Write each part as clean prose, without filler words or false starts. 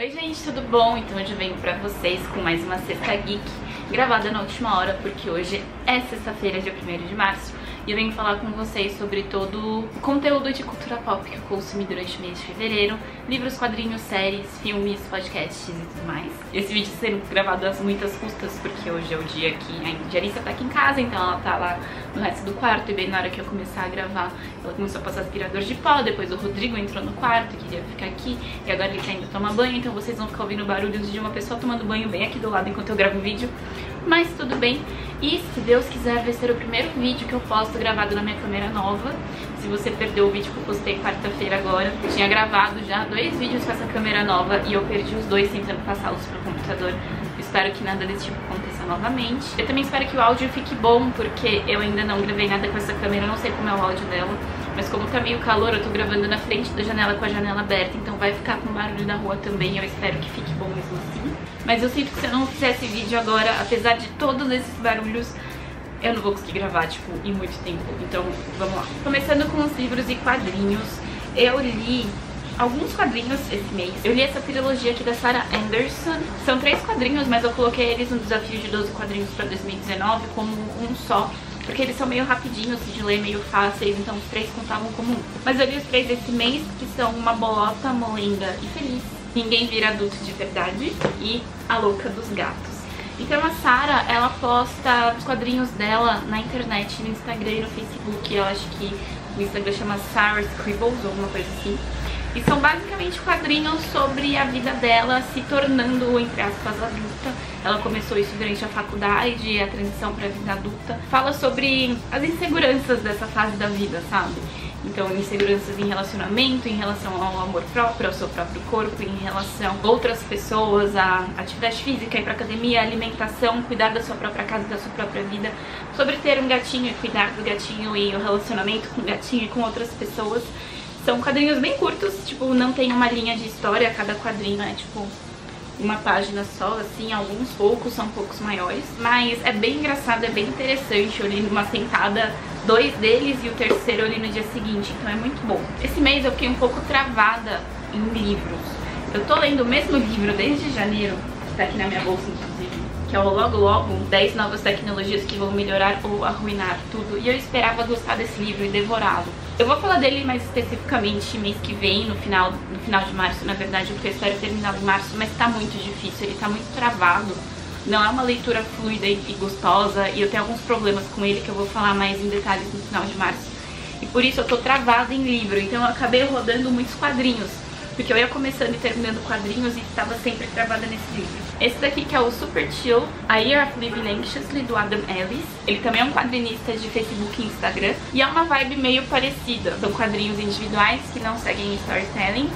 Oi gente, tudo bom? Então hoje eu venho pra vocês com mais uma Sexta Geek gravada na última hora, porque hoje é sexta-feira, dia 1º de março, e eu venho falar com vocês sobre todo o conteúdo de cultura pop que eu consumi durante o mês de fevereiro: livros, quadrinhos, séries, filmes, podcasts e tudo mais. Esse vídeo sendo gravado às muitas custas, porque hoje é o dia que a Diarissa tá aqui em casa, então ela tá lá no resto do quarto, e bem na hora que eu começar a gravar, ela começou a passar aspirador de pó, depois o Rodrigo entrou no quarto, queria ficar aqui, e agora ele tá indo tomar banho, então vocês vão ficar ouvindo barulhos de uma pessoa tomando banho bem aqui do lado enquanto eu gravo o vídeo, mas tudo bem. E se Deus quiser, vai ser o primeiro vídeo que eu posto gravado na minha câmera nova. Se você perdeu o vídeo que eu postei quarta-feira agora, eu tinha gravado já 2 vídeos com essa câmera nova e eu perdi os 2 tentando passá-los pro computador. Eu espero que nada desse tipo aconteça novamente. Eu também espero que o áudio fique bom, porque eu ainda não gravei nada com essa câmera, eu não sei como é o áudio dela. Mas como tá meio calor, eu tô gravando na frente da janela com a janela aberta, então vai ficar com barulho da rua também, eu espero que fique bom mesmo assim. Mas eu sinto que se eu não fizer esse vídeo agora, apesar de todos esses barulhos, eu não vou conseguir gravar, tipo, em muito tempo. Então, vamos lá. Começando com os livros e quadrinhos, eu li alguns quadrinhos esse mês. Eu li essa trilogia aqui da Sarah Anderson. São 3 quadrinhos, mas eu coloquei eles no desafio de 12 quadrinhos pra 2019 como um só, porque eles são meio rapidinhos de ler, meio fáceis, então os 3 contavam como um. Mas eu li os 3 esse mês, que são Uma Bolota, Molenga e Feliz, Ninguém Vira Adulto de Verdade e A Louca dos Gatos. Então a Sarah, ela posta os quadrinhos dela na internet, no Instagram e no Facebook. Eu acho que o Instagram chama Sarah Scribbles ou alguma coisa assim. E são basicamente quadrinhos sobre a vida dela se tornando, entre aspas, adulta. Ela começou isso durante a faculdade, a transição para a vida adulta. Fala sobre as inseguranças dessa fase da vida, sabe? Então, inseguranças em relacionamento, em relação ao amor próprio, ao seu próprio corpo, em relação a outras pessoas, a atividade física, ir pra academia, alimentação, cuidar da sua própria casa, da sua própria vida, sobre ter um gatinho e cuidar do gatinho e o relacionamento com o gatinho e com outras pessoas. São quadrinhos bem curtos, tipo, não tem uma linha de história, cada quadrinho é tipo uma página só, assim, alguns poucos são poucos maiores, mas é bem engraçado, é bem interessante. Eu li numa sentada 2 deles e o terceiro eu li no dia seguinte, então é muito bom. Esse mês eu fiquei um pouco travada em livros. Eu tô lendo o mesmo livro desde janeiro, que tá aqui na minha bolsa inclusive, que é o Logo Logo, 10 novas tecnologias que vão melhorar ou arruinar tudo, e eu esperava gostar desse livro e devorá-lo. Eu vou falar dele mais especificamente mês que vem, no final de março, na verdade, porque eu espero terminar em março, mas tá muito difícil, ele tá muito travado. Não é uma leitura fluida e gostosa, e eu tenho alguns problemas com ele que eu vou falar mais em detalhes no final de março. E por isso eu tô travada em livro, então eu acabei rodando muitos quadrinhos, porque eu ia começando e terminando quadrinhos e estava sempre travada nesse livro. Esse daqui que é o Super Chill, A Year of Living Anxiously, do Adam Ellis. Ele também é um quadrinista de Facebook e Instagram, e é uma vibe meio parecida. São quadrinhos individuais que não seguem storytelling,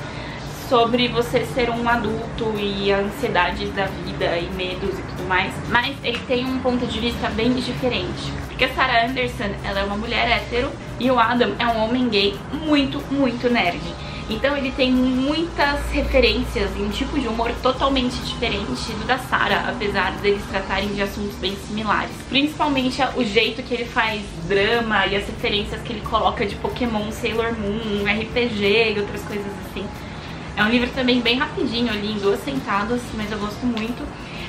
sobre você ser um adulto e ansiedades da vida e medos e tudo mais, mas ele tem um ponto de vista bem diferente, porque a Sarah Anderson, ela é uma mulher hétero e o Adam é um homem gay muito, muito nerd. Então ele tem muitas referências e um tipo de humor totalmente diferente do da Sarah, apesar deles tratarem de assuntos bem similares. Principalmente o jeito que ele faz drama e as referências que ele coloca de Pokémon, Sailor Moon, RPG e outras coisas assim. É um livro também bem rapidinho, eu li em 2 sentadas, mas eu gosto muito.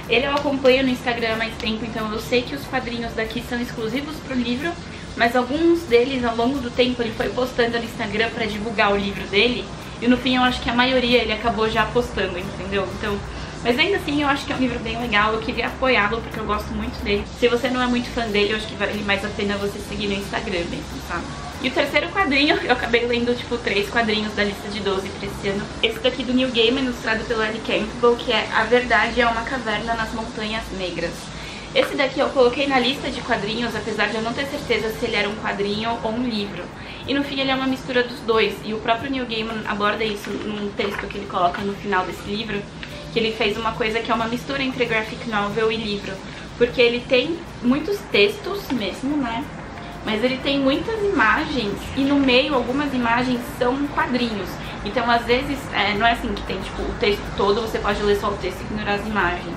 Ele eu acompanho no Instagram há mais tempo, então eu sei que os quadrinhos daqui são exclusivos pro livro, mas alguns deles, ao longo do tempo, ele foi postando no Instagram pra divulgar o livro dele, e no fim eu acho que a maioria ele acabou já postando, entendeu? Então, mas ainda assim eu acho que é um livro bem legal, eu queria apoiá-lo porque eu gosto muito dele. Se você não é muito fã dele, eu acho que vale mais a pena você seguir no Instagram mesmo, sabe? E o terceiro quadrinho, eu acabei lendo tipo 3 quadrinhos da lista de 12 pra esse ano. Esse daqui do Neil Gaiman, ilustrado pelo Ellie Campbell, que é A Verdade é uma Caverna nas Montanhas Negras. Esse daqui eu coloquei na lista de quadrinhos, apesar de eu não ter certeza se ele era um quadrinho ou um livro. E no fim ele é uma mistura dos dois, e o próprio Neil Gaiman aborda isso num texto que ele coloca no final desse livro, que ele fez uma coisa que é uma mistura entre graphic novel e livro, porque ele tem muitos textos mesmo, né? Mas ele tem muitas imagens e no meio algumas imagens são quadrinhos. Então às vezes não é assim que tem tipo o texto todo, você pode ler só o texto e ignorar as imagens.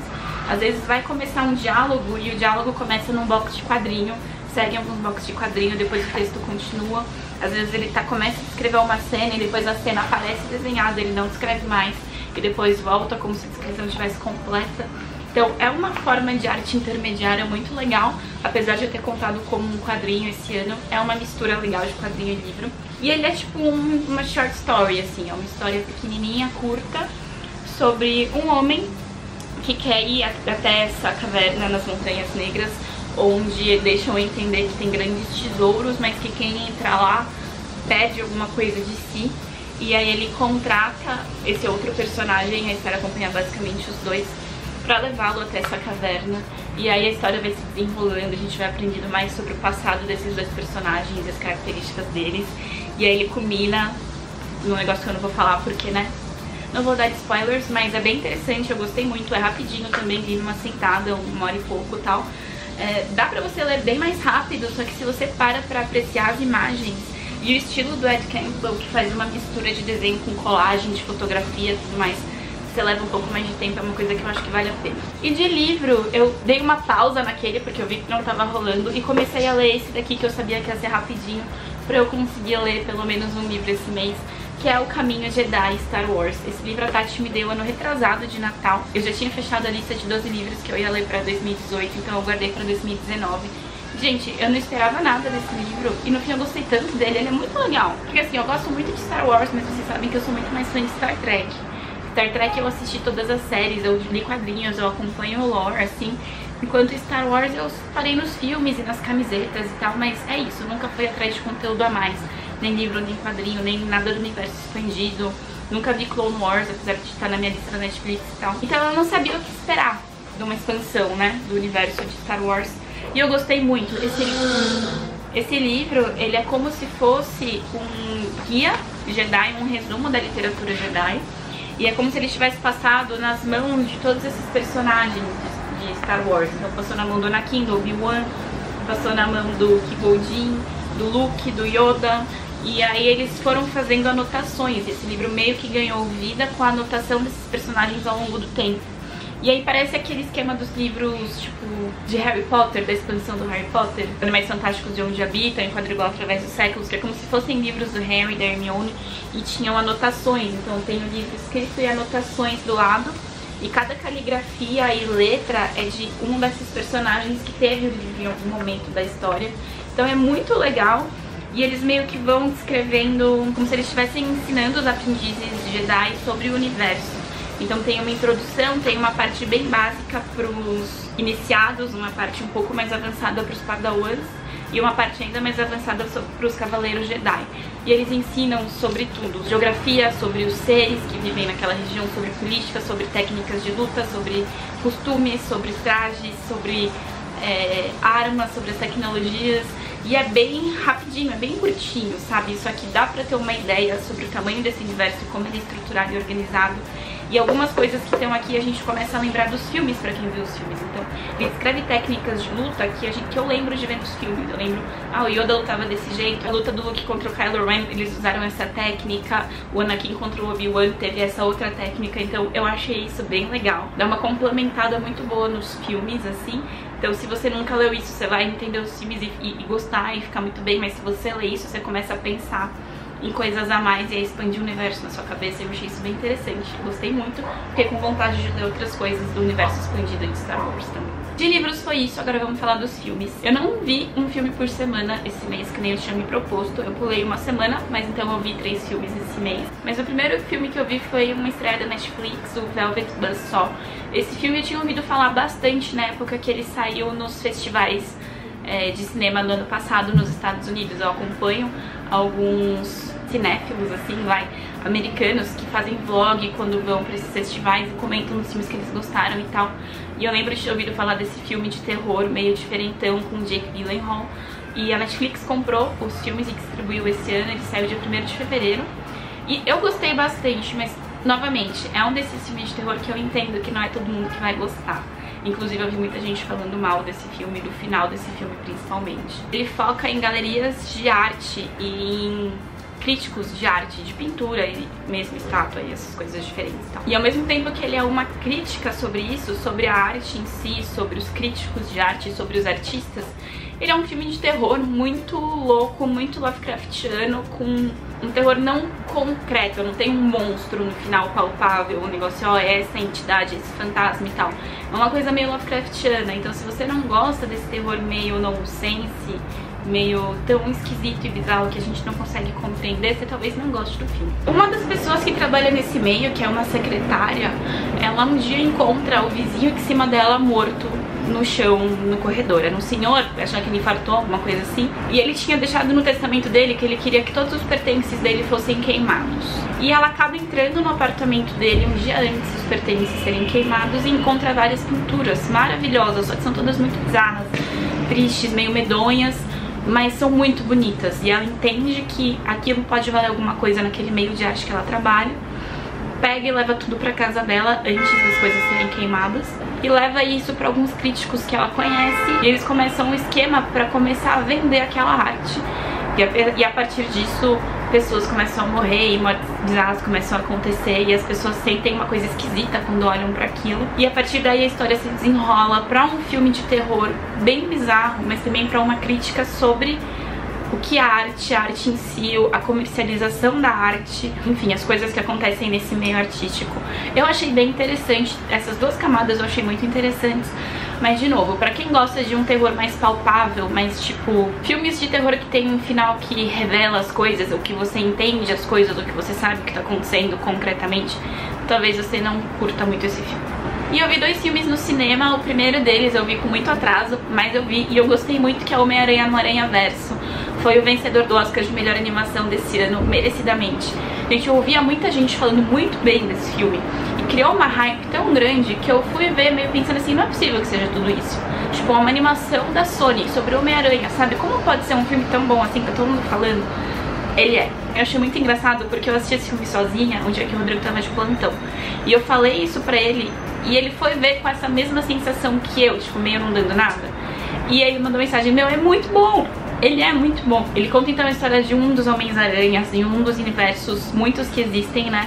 Às vezes vai começar um diálogo e o diálogo começa num box de quadrinho, segue alguns boxes de quadrinho, depois o texto continua. Às vezes ele começa a descrever uma cena e depois a cena aparece desenhada, ele não descreve mais e depois volta como se a descrição estivesse completa. Então é uma forma de arte intermediária muito legal, apesar de eu ter contado como um quadrinho esse ano. É uma mistura legal de quadrinho e livro. E ele é tipo uma short story, assim, é uma história pequenininha, curta, sobre um homem que quer ir até essa caverna nas Montanhas Negras, onde deixam entender que tem grandes tesouros, mas que quem entrar lá perde alguma coisa de si. E aí ele contrata esse outro personagem, a história acompanha basicamente os dois, pra levá-lo até essa caverna. E aí a história vai se desenrolando, a gente vai aprendendo mais sobre o passado desses dois personagens e as características deles. E aí ele culmina num negócio que eu não vou falar porque, né, não vou dar spoilers, mas é bem interessante, eu gostei muito, é rapidinho também, vi numa sentada, 1 hora e pouco e tal. Dá pra você ler bem mais rápido, só que se você para pra apreciar as imagens e o estilo do Ed Campbell, que faz uma mistura de desenho com colagem, de fotografia e tudo mais, você leva um pouco mais de tempo, é uma coisa que eu acho que vale a pena. E de livro, eu dei uma pausa naquele, porque eu vi que não tava rolando, e comecei a ler esse daqui, que eu sabia que ia ser rapidinho, pra eu conseguir ler pelo menos um livro esse mês, que é O Caminho Jedi Star Wars. Esse livro a Tati me deu ano retrasado de Natal. Eu já tinha fechado a lista de 12 livros que eu ia ler pra 2018, então eu guardei pra 2019. Gente, eu não esperava nada desse livro e no fim eu gostei tanto dele, ele é muito legal. Porque assim, eu gosto muito de Star Wars, mas vocês sabem que eu sou muito mais fã de Star Trek. Star Trek eu assisti todas as séries, eu li quadrinhos, eu acompanho o lore, assim. Enquanto Star Wars eu parei nos filmes e nas camisetas e tal, mas é isso, eu nunca fui atrás de conteúdo a mais. Nem livro, nem quadrinho, nem nada do universo expandido. Nunca vi Clone Wars, apesar de estar na minha lista da Netflix e tal. Então eu não sabia o que esperar de uma expansão, né, do universo de Star Wars. E eu gostei muito. Esse livro, ele é como se fosse um guia Jedi, um resumo da literatura Jedi. E é como se ele tivesse passado nas mãos de todos esses personagens de Star Wars. Então passou na mão do Anakin, do Obi-Wan, passou na mão do Qui-Gon, do Luke, do Yoda. E aí eles foram fazendo anotações. Esse livro meio que ganhou vida com a anotação desses personagens ao longo do tempo. E aí parece aquele esquema dos livros, tipo, de Harry Potter, da expansão do Harry Potter, Animais Fantásticos de Onde Habitam, Quadribol através dos séculos, que é como se fossem livros do Harry e da Hermione e tinham anotações. Então tem o livro escrito e anotações do lado, e cada caligrafia e letra é de um desses personagens que teve o livro em algum momento da história. Então é muito legal. E eles meio que vão descrevendo como se eles estivessem ensinando os aprendizes de Jedi sobre o universo. Então tem uma introdução, tem uma parte bem básica para os iniciados, uma parte um pouco mais avançada para os Padawans e uma parte ainda mais avançada para os Cavaleiros Jedi. E eles ensinam sobre tudo, geografia, sobre os seres que vivem naquela região, sobre política, sobre técnicas de luta, sobre costumes, sobre trajes, sobre armas, sobre as tecnologias. E é bem rapidinho, é bem curtinho, sabe? Isso aqui dá pra ter uma ideia sobre o tamanho desse universo e como ele é estruturado e organizado. E algumas coisas que estão aqui a gente começa a lembrar dos filmes, pra quem viu os filmes. Então, ele descreve técnicas de luta que eu lembro de ver nos filmes. Eu lembro, o Yoda lutava desse jeito, a luta do Luke contra o Kylo Ren, eles usaram essa técnica, o Anakin contra o Obi-Wan teve essa outra técnica. Então eu achei isso bem legal. Dá uma complementada muito boa nos filmes, assim. Então se você nunca leu isso, você vai entender os filmes e gostar e ficar muito bem. Mas se você lê isso, você começa a pensar em coisas a mais e a expandir o universo na sua cabeça. Eu achei isso bem interessante, eu gostei muito. Fiquei com vontade de ler outras coisas do universo expandido de Star Wars também. De livros foi isso, agora vamos falar dos filmes. Eu não vi um filme por semana esse mês, que nem eu tinha me proposto. Eu pulei uma semana, mas então eu vi 3 filmes esse mês. Mas o primeiro filme que eu vi foi uma estreia da Netflix, o Velvet Buzzsaw. Esse filme eu tinha ouvido falar bastante na época que ele saiu nos festivais de cinema no ano passado nos Estados Unidos. Eu acompanho alguns cinéfilos, assim, americanos, que fazem vlog quando vão pra esses festivais e comentam os filmes que eles gostaram e tal. E eu lembro de ter ouvido falar desse filme de terror meio diferentão com Jake Gyllenhaal. E a Netflix comprou os filmes e distribuiu esse ano, ele saiu dia 1º de fevereiro. E eu gostei bastante, mas, novamente, é um desses filmes de terror que eu entendo que não é todo mundo que vai gostar. Inclusive eu vi muita gente falando mal desse filme, do final desse filme principalmente. Ele foca em galerias de arte e em críticos de arte, de pintura e mesmo estátua e essas coisas diferentes e tal. E ao mesmo tempo que ele é uma crítica sobre isso, sobre a arte em si, sobre os críticos de arte, sobre os artistas, Ele é um filme de terror muito louco, muito Lovecraftiano, com um terror não concreto, não tem um monstro no final palpável, um negócio, ó, é essa entidade, esse fantasma e tal. É uma coisa meio Lovecraftiana, então se você não gosta desse terror meio nonsense, meio tão esquisito e bizarro que a gente não consegue compreender, você talvez não goste do filme. Uma das pessoas que trabalha nesse meio, que é uma secretária, ela um dia encontra o vizinho de cima dela morto no chão, no corredor. Era um senhor, achando que ele infartou, alguma coisa assim. E ele tinha deixado no testamento dele que ele queria que todos os pertences dele fossem queimados. E ela acaba entrando no apartamento dele um dia antes dos pertences serem queimados e encontra várias pinturas maravilhosas, só que são todas muito bizarras, tristes, meio medonhas, mas são muito bonitas. E ela entende que aquilo pode valer alguma coisa naquele meio de arte que ela trabalha. Pega e leva tudo pra casa dela antes das coisas serem queimadas e leva isso pra alguns críticos que ela conhece, e eles começam um esquema pra começar a vender aquela arte. E a partir disso, pessoas começam a morrer e mortes bizarras começam a acontecer, e as pessoas sentem uma coisa esquisita quando olham pra aquilo. E a partir daí a história se desenrola pra um filme de terror bem bizarro, mas também pra uma crítica sobre o que é a arte em si, a comercialização da arte, enfim, as coisas que acontecem nesse meio artístico. Eu achei bem interessante, essas duas camadas eu achei muito interessantes, mas de novo, pra quem gosta de um terror mais palpável, mais tipo, filmes de terror que tem um final que revela as coisas, ou que você entende as coisas, ou que você sabe o que tá acontecendo concretamente, talvez você não curta muito esse filme. E eu vi dois filmes no cinema, o primeiro deles eu vi com muito atraso, mas eu vi e eu gostei muito, que é Homem-Aranha no Aranhaverso. Foi o vencedor do Oscar de melhor animação desse ano, merecidamente. Gente, eu ouvia muita gente falando muito bem desse filme e criou uma hype tão grande que eu fui ver meio pensando assim, não é possível que seja tudo isso. Tipo, uma animação da Sony sobre o Homem-Aranha, sabe? Como pode ser um filme tão bom assim, que tá todo mundo falando? Ele é. Eu achei muito engraçado porque eu assisti esse filme sozinha, um dia que o Rodrigo tava de plantão. E eu falei isso pra ele e ele foi ver com essa mesma sensação que eu, tipo, meio não dando nada. E aí ele mandou mensagem, meu, é muito bom. Ele é muito bom. Ele conta então a história de um dos Homens-Aranhas em um dos universos, muitos que existem, né,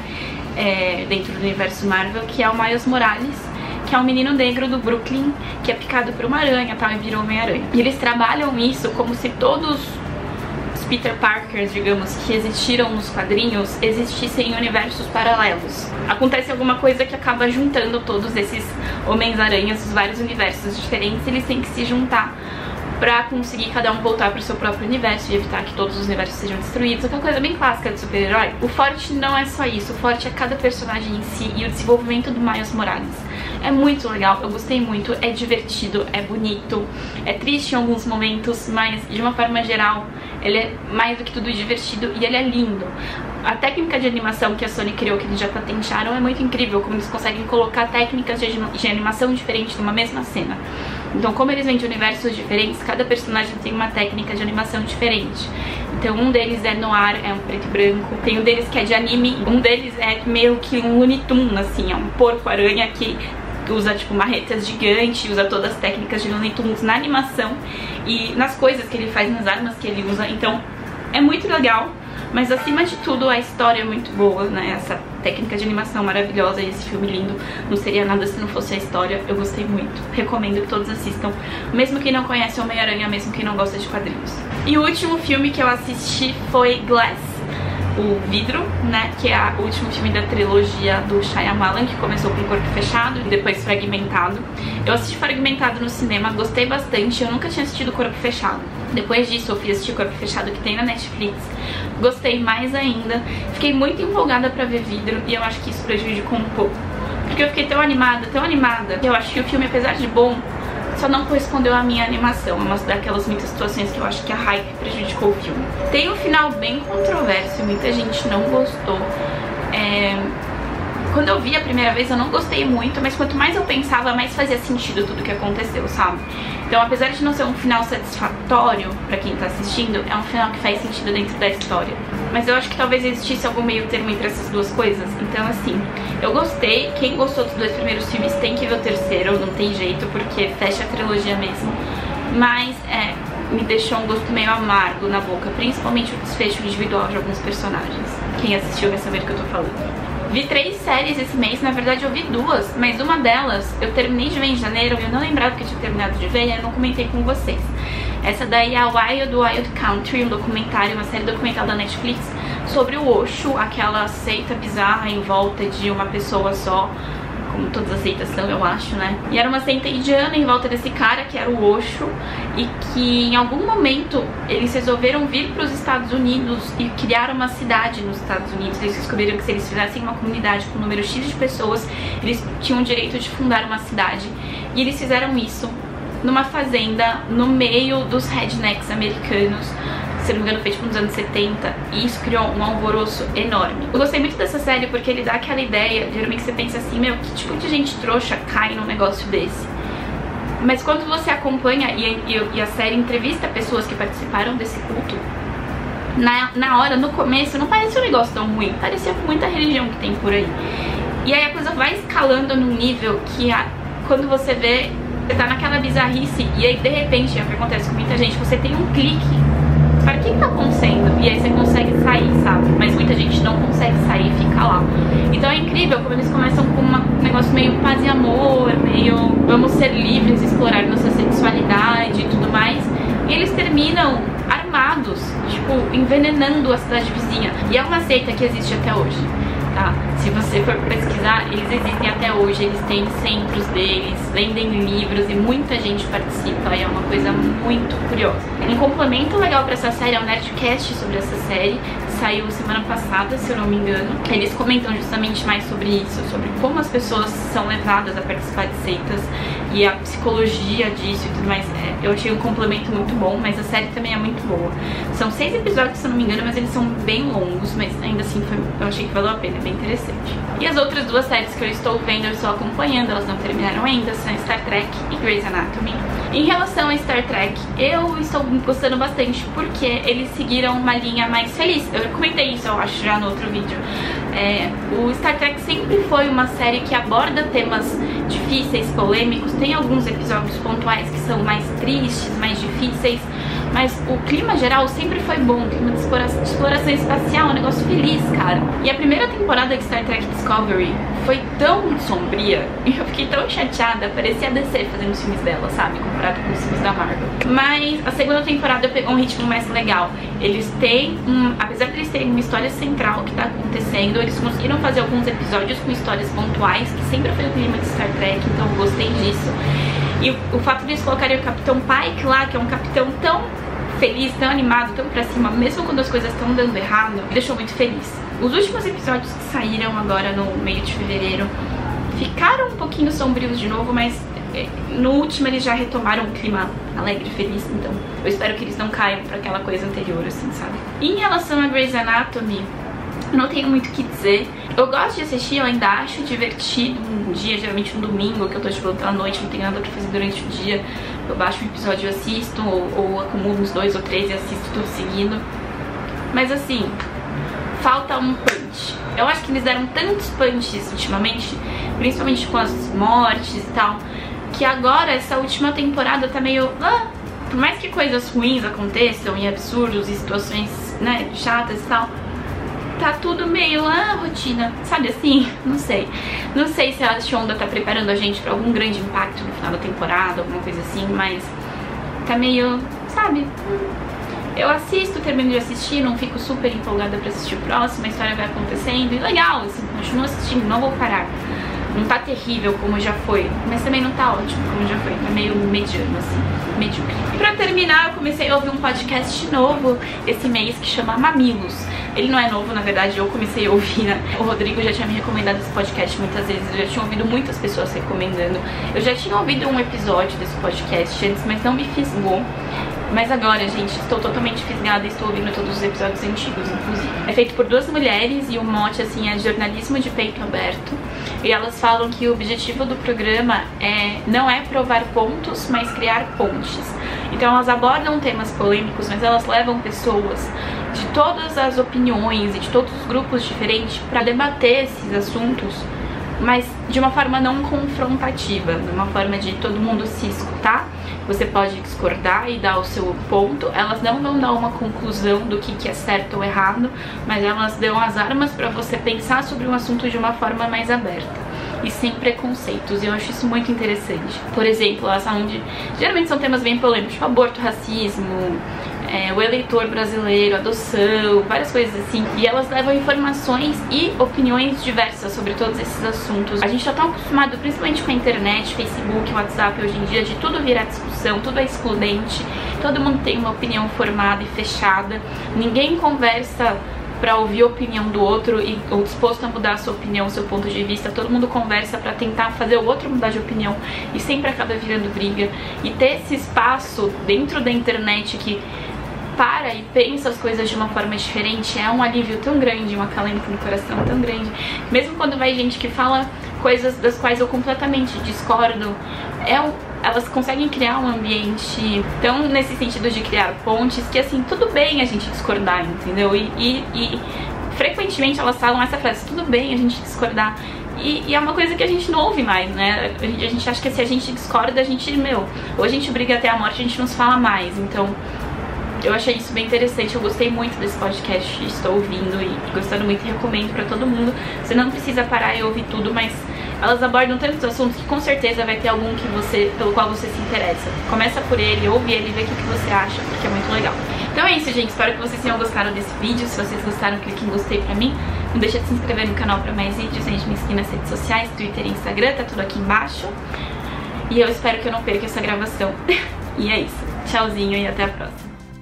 dentro do universo Marvel, que é o Miles Morales, que é um menino negro do Brooklyn, que é picado por uma aranha, tal, e virou Homem-Aranha. E eles trabalham isso como se todos os Peter Parkers, digamos, que existiram nos quadrinhos, existissem em universos paralelos. Acontece alguma coisa que acaba juntando todos esses Homens-Aranhas dos vários universos diferentes, e eles têm que se juntar pra conseguir cada um voltar pro seu próprio universo e evitar que todos os universos sejam destruídos. Aquela coisa bem clássica de super-herói. O forte não é só isso, o forte é cada personagem em si e o desenvolvimento do Miles Morales. É muito legal, eu gostei muito, é divertido, é bonito, é triste em alguns momentos, mas de uma forma geral ele é mais do que tudo divertido e ele é lindo. A técnica de animação que a Sony criou, que eles já patentearam, é muito incrível, como eles conseguem colocar técnicas de animação diferentes numa mesma cena. Então, como eles vêm de universos diferentes, cada personagem tem uma técnica de animação diferente. Então, um deles é noir, é um preto e branco. Tem um deles que é de anime, um deles é meio que um Looney Tunes, assim, é um porco-aranha que usa, tipo, marretas gigantes, usa todas as técnicas de Looney Tunes na animação e nas coisas que ele faz, nas armas que ele usa. Então, é muito legal. Mas acima de tudo a história é muito boa, né? Essa técnica de animação maravilhosa e esse filme lindo. Não seria nada se não fosse a história. Eu gostei muito. Recomendo que todos assistam. Mesmo quem não conhece Homem-Aranha, mesmo quem não gosta de quadrinhos. E o último filme que eu assisti foi Glass, o Vidro, né? Que é o último filme da trilogia do Shyamalan, que começou com Corpo Fechado e depois Fragmentado. Eu assisti Fragmentado no cinema, gostei bastante. Eu nunca tinha assistido Corpo Fechado. Depois disso eu fui assistir Corpo Fechado, que tem na Netflix. Gostei mais ainda. Fiquei muito empolgada pra ver Vidro e eu acho que isso prejudicou um pouco. Porque eu fiquei tão animada, que eu acho que o filme, apesar de bom, só não correspondeu à minha animação. É uma daquelas muitas situações que eu acho que a hype prejudicou o filme. Tem um final bem controverso, muita gente não gostou. Quando eu vi a primeira vez eu não gostei muito, mas quanto mais eu pensava, mais fazia sentido tudo que aconteceu, sabe? Então, apesar de não ser um final satisfatório pra quem tá assistindo, é um final que faz sentido dentro da história. Mas eu acho que talvez existisse algum meio termo entre essas duas coisas. Então, assim, eu gostei. Quem gostou dos dois primeiros filmes tem que ver o terceiro, não tem jeito, porque fecha a trilogia mesmo. Mas, me deixou um gosto meio amargo na boca, principalmente o desfecho individual de alguns personagens. Quem assistiu vai saber do que eu tô falando. Vi 3 séries esse mês, na verdade eu vi 2, mas uma delas eu terminei de ver em janeiro e eu não lembrava que eu tinha terminado de ver e eu não comentei com vocês. Essa daí é a Wild Country, um documentário, uma série documental da Netflix sobre o Osho, aquela seita bizarra em volta de uma pessoa só, como todas as seitas são, eu acho, né? E era uma seita indiana em volta desse cara, que era o Osho, e que em algum momento eles resolveram vir para os Estados Unidos e criar uma cidade nos Estados Unidos. Eles descobriram que se eles fizessem uma comunidade com um número X de pessoas, eles tinham o direito de fundar uma cidade. E eles fizeram isso numa fazenda no meio dos rednecks americanos, se não me engano foi tipo nos anos 70, e isso criou um alvoroço enorme. Eu gostei muito dessa série porque ele dá aquela ideia, geralmente você pensa assim, meu, que tipo de gente trouxa cai num negócio desse? Mas quando você acompanha e a série entrevista pessoas que participaram desse culto, na hora, no começo, não parecia um negócio tão ruim, parecia muita religião que tem por aí. E aí a coisa vai escalando num nível que quando você vê, você tá naquela bizarrice, e aí de repente, é o que acontece com muita gente, você tem um clique para o que tá acontecendo? E aí você consegue sair, sabe? Mas muita gente não consegue sair e fica lá. Então é incrível como eles começam com um negócio meio paz e amor, meio vamos ser livres, explorar nossa sexualidade e tudo mais. E eles terminam armados, tipo, envenenando a cidade vizinha. E é uma seita que existe até hoje, tá? Se você for pesquisar, eles existem até hoje, eles têm centros deles, vendem livros e muita gente participa, e é uma coisa muito curiosa. Um complemento legal pra essa série é o Nerdcast sobre essa série, saiu semana passada, se eu não me engano. Eles comentam justamente mais sobre isso, sobre como as pessoas são levadas a participar de seitas e a psicologia disso e tudo mais. Eu achei um complemento muito bom, mas a série também é muito boa. São 6 episódios, se eu não me engano, mas eles são bem longos, mas ainda assim eu achei que valeu a pena, é bem interessante. E as outras 2 séries que eu estou vendo, eu estou acompanhando, elas não terminaram ainda, são Star Trek e Grey's Anatomy. Em relação a Star Trek, eu estou gostando bastante porque eles seguiram uma linha mais feliz. Eu comentei isso, eu acho, já no outro vídeo. O Star Trek sempre foi uma série que aborda temas difíceis, polêmicos. Tem alguns episódios pontuais que são mais tristes, mais difíceis, mas o clima geral sempre foi bom. O clima de exploração espacial é um negócio feliz, cara. E a primeira temporada de Star Trek Discovery foi tão sombria e eu fiquei tão chateada, parecia a DC fazendo os filmes dela, sabe, comparado com os filmes da Marvel. Mas a segunda temporada pegou um ritmo mais legal. Eles têm apesar de eles terem uma história central que tá acontecendo, eles conseguiram fazer alguns episódios com histórias pontuais, que sempre foi o clima de Star Trek, então eu gostei disso. E o fato de eles colocarem o Capitão Pike lá, que é um capitão tão feliz, tão animado, tão pra cima, mesmo quando as coisas estão dando errado, me deixou muito feliz. Os últimos episódios que saíram agora no meio de fevereiro ficaram um pouquinho sombrios de novo, mas no último eles já retomaram o clima alegre e feliz, então eu espero que eles não caiam pra aquela coisa anterior, assim, sabe? E em relação a Grey's Anatomy, não tenho muito o que dizer. Eu gosto de assistir, eu ainda acho divertido um dia, geralmente um domingo, que eu tô tipo pela noite, não tenho nada pra fazer durante o dia. Eu baixo um episódio e assisto, ou acumulo uns 2 ou 3 e assisto tudo seguido. Mas assim, falta um punch. Eu acho que eles deram tantos punches ultimamente, principalmente com as mortes e tal, que agora essa última temporada tá meio... por mais que coisas ruins aconteçam e absurdos e situações, né, chatas e tal, tá tudo meio rotina, sabe assim? Não sei. Não sei se a Shonda tá preparando a gente pra algum grande impacto no final da temporada, alguma coisa assim, mas tá meio, sabe? Eu assisto, termino de assistir, não fico super empolgada pra assistir o próximo, a história vai acontecendo e legal, assim, continuo assistindo, não vou parar. Não tá terrível como já foi, mas também não tá ótimo como já foi, tá meio mediano, assim, medíocre. E pra terminar, eu comecei a ouvir um podcast novo esse mês que chama Mamilos. Ele não é novo, na verdade, eu comecei a ouvir, né? O Rodrigo já tinha me recomendado esse podcast muitas vezes, eu já tinha ouvido muitas pessoas recomendando. Eu já tinha ouvido um episódio desse podcast antes, mas não me fisgou. Mas agora, gente, estou totalmente fisgada e estou ouvindo todos os episódios antigos, inclusive. É feito por 2 mulheres e o mote, assim, é jornalismo de peito aberto. E elas falam que o objetivo do programa não é provar pontos, mas criar pontes. Então elas abordam temas polêmicos, mas elas levam pessoas de todas as opiniões e de todos os grupos diferentes para debater esses assuntos, mas de uma forma não confrontativa, de uma forma de todo mundo se escutar. Você pode discordar e dar o seu ponto. Elas não vão dar uma conclusão do que é certo ou errado, mas elas dão as armas para você pensar sobre um assunto de uma forma mais aberta e sem preconceitos, e eu acho isso muito interessante. Por exemplo, a saúde, geralmente são temas bem polêmicos, tipo aborto, racismo, o eleitor brasileiro, adoção, várias coisas assim, e elas levam informações e opiniões diversas sobre todos esses assuntos. A gente tá tão acostumado, principalmente com a internet, Facebook, WhatsApp, hoje em dia, de tudo virar discussão, tudo é excludente, todo mundo tem uma opinião formada e fechada, ninguém conversa pra ouvir a opinião do outro ou disposto a mudar a sua opinião, o seu ponto de vista. Todo mundo conversa pra tentar fazer o outro mudar de opinião e sempre acaba virando briga. E ter esse espaço dentro da internet que para e pensa as coisas de uma forma diferente é um alívio tão grande, um acalento no coração tão grande. Mesmo quando vai gente que fala coisas das quais eu completamente discordo, elas conseguem criar um ambiente tão nesse sentido de criar pontes que, assim, tudo bem a gente discordar, entendeu? E frequentemente elas falam essa frase, tudo bem a gente discordar. E é uma coisa que a gente não ouve mais, né? A gente acha que se a gente discorda, a gente, ou a gente briga até a morte, a gente não se fala mais. Então eu achei isso bem interessante, eu gostei muito desse podcast, estou ouvindo e gostando muito e recomendo pra todo mundo. Você não precisa parar e ouvir tudo, mas elas abordam tantos assuntos que com certeza vai ter algum pelo qual você se interessa. Começa por ele, ouve ele, vê o que você acha, porque é muito legal. Então é isso, gente, espero que vocês tenham gostado desse vídeo. Se vocês gostaram, clique em gostei pra mim. Não deixa de se inscrever no canal pra mais vídeos, a gente me segue nas redes sociais, Twitter e Instagram, tá tudo aqui embaixo. E eu espero que eu não perca essa gravação. E é isso, tchauzinho e até a próxima.